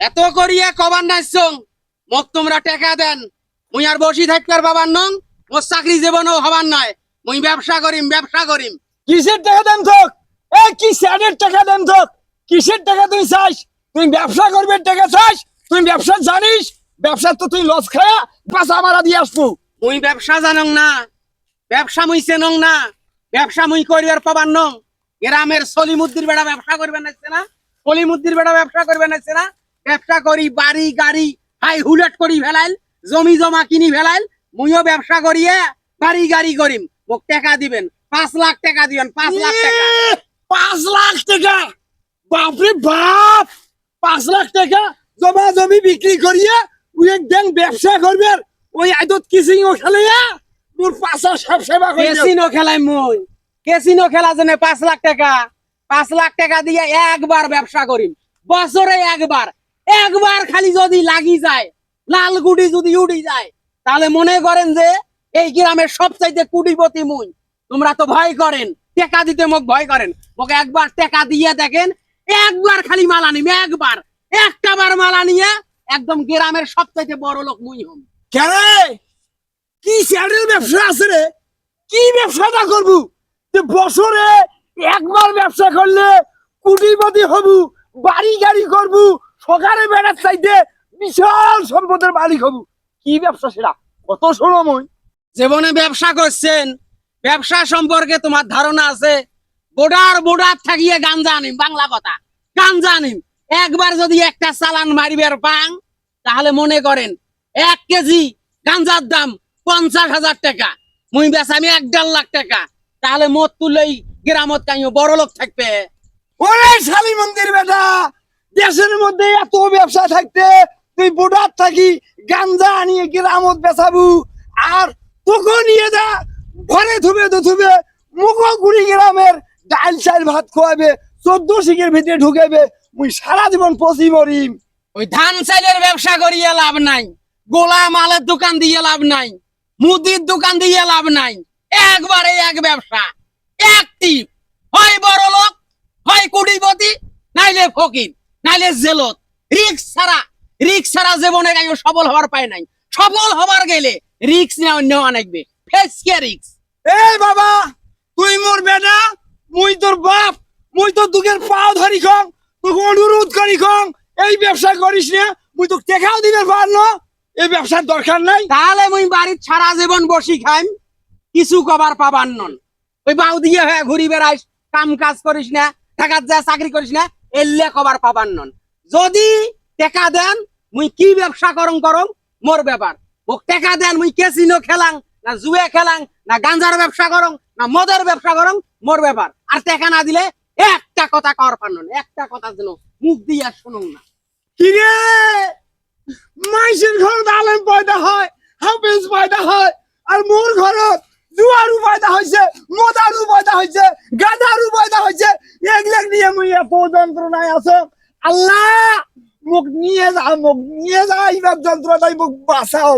এত করিয়া কবার নাইছং মোক তোমরা টাকা দেন মুই আর বসি থাকবার বাবার নং মোর চাকরি জীবনও হবার নয় মুই ব্যবসা করিম কিসের টাকা দেন তোক? কি স্যারের টাকা দেন তোক? কিসের টাকা তুই চাস? তুই ব্যবসা করবে টাকা চাস? তুই ব্যবসা জানিস? ব্যবসা তো তুই লস খায়া পাঁচা মারা দিয়ে আসবো। মুই ব্যবসা জানং না, ব্যবসা মুই চেনং না, ব্যবসা মুই করিবার পাবার নং। গ্রামের সলিমুদ্দির বেড়া ব্যবসা করবে নাইছে না, সলিমুদ্দির বেড়া ব্যবসা করবে নাইছে না। ব্যবসা করি, বাড়ি গাড়ি হাই হুলেট করি ফেলাইল, জমি জমা কিনি ফেলাইল। মুইও ব্যবসা করিয়ে বাড়ি গাড়ি করিম, মোক টাকা দিবেন 5 লাখ টাকা দিবেন, 5 লাখ টাকা। 5 লাখ টাকা? বাপরে বাপ, 5 লাখ টাকা জমা জমি বিক্রি করিয়া ওই একদিন ব্যবসা করবে। ওই আদত কিসিং খেলাইয়া তোর পাঁচা সব সেবা করে কেসিনো খেলাই মুই, কেসিনো খেলা জন্য 5 লাখ টাকা, 5 লাখ টাকা দিয়ে একবার ব্যবসা করিম, বছরে একবার। একবার খালি যদি লাগি যায়, লাল গুড়ি যদি উড়ি যায়, তাহলে মনে করেন যে এই গ্রামের সবচাইতে কোটিপতি মুই। তোমরা তো ভয় করেন, টাকা দিতে মোক ভয় করেন। মোক একবার টাকা দিয়ে দেখেন, একবার খালি মালা নিম, একবার একটা বার মালা নিয়ে একদম গ্রামের সবচাইতে বড় লোক মুই হম। কেন? কি স্যারের ব্যবসা আছে রে? কি ব্যবসাটা করবো? যে বছরে একবার ব্যবসা করলে কোটিপতি হবু, বাড়ি গাড়ি করবো, সকালে বেড়ার চাইতে বিশাল সম্পদের মালিক হবু। কি ব্যবসা সেটা কত সময়? জীবনে ব্যবসা করছেন, ব্যবসা সম্পর্কে তোমার ধারণা আছে? বোর্ডার থাকিয়ে গাঞ্জা আনিম, বাংলা কথা গাঞ্জা আনিম। একবার যদি একটা চালান মারিবার পাং, তাহলে মনে করেন 1 কেজি গাঞ্জার দাম 50,000 টাকা, মুই বেচামি 1.5 লাখ টাকা। তাহলে মত তুলেই গ্রামত কাইও বড় লোক থাকবে। ওরে শালি মন্দির বেটা, দেশের মধ্যে এত ব্যবসা থাকতে তুই বোর্ডার থাকি গাঞ্জা আনিয়ে গ্রামত বেচাবু, আর তোকে নিয়ে যা ঘরে থুবে মুখ গুড়ি গ্রামের ডাল চাল ভাত খোয়াবে, 14 শিখের ভিতরে ঢুকাবে, মুই সারা জীবন পচি মরিম। ওই ধান চালের ব্যবসা করিয়ে লাভ নাই, গোলা মালের দোকান দিয়ে লাভ নাই, মুদির দোকান দিয়ে লাভ নাই। একবারে এক ব্যবসা, অ্যাক্টিভ। হয় বড় লোক, হয় কোটিপতি, নাইলে ফকির, নাইলে জেলত। রিক্স ছাড়া জীবনে কাইও সফল হওয়ার পায় নাই। সফল হবার গেলে রিক্স নেওয়া লাগবে, ফেস কে রিক্স। বাবা, তুই মোর বেটা, মুই তোর বাপ, মুই তোর দুঃখের পাও ধরি খং, তোকে অনুরোধ করি খং, এই ব্যবসা করিস না। মুই তোকে টেকাও দিবে পার না, এই ব্যবসার দরকার নাই। তাহলে মুই বাড়ির সারা জীবন বসি খাইম, কিছু কবার পাবার নন। ওই বাউ দিয়ে হয়ে ঘুরি বেড়াইস, কাম কাজ করিস না, ঢাকার যা চাকরি করিস না, এলে কবার পাবার নন। যদি টাকা দেন, মুই কি ব্যবসা করং মোর ব্যাপার। মোক টাকা দেন, মুই ক্যাসিনো খেলাং না জুয়ে খেলাং না গাঞ্জার ব্যবসা করং না মদের ব্যবসা করং, মোর ব্যাপার। আর টাকা না দিলে একটা কথা কর পার নন, একটা কথা যেন মুখ দিয়ে শুনুন না। কি রে, মাইসের ঘর আলেম পয়দা হয়, হাফেজ পয়দা হয়, আর মোর ঘরত জুয়ারু পয়দা হয়েছে, মদারু পয়দা হয়েছে, গাঁজারু পয়দা হয়েছে। এগুলা নিয়ে মুই এত যন্ত্রণায় আছো। আল্লাহ মুখ নিয়ে যা, এইবার যন্ত্রণায় মুখ বাঁচাও।